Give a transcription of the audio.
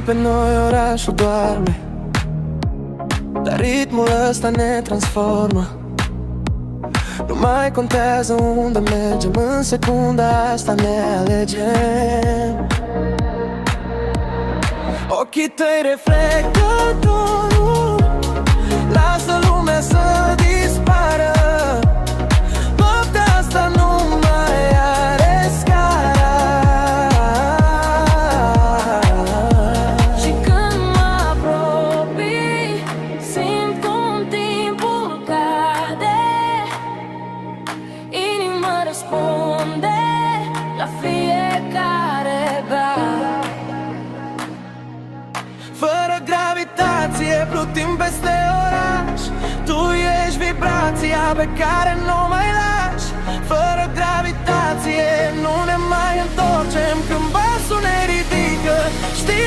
pe noi orașul doarme, dar ritmul ăsta ne transformă. Nu mai contează unde mergem, în secunda asta ne alegem. Ochii tăi reflectă dorul, lasă lumea să dispară. Noaptea asta nu mai are scara. Și când mă apropii, simt cum timpul cade. Inima răspunde la fiecare beat. Fără gravitație plutim peste oraș. Tu ești vibrația pe care nu mai lași. Fără gravitație nu ne mai întorcem. Când basul ne ridică, știi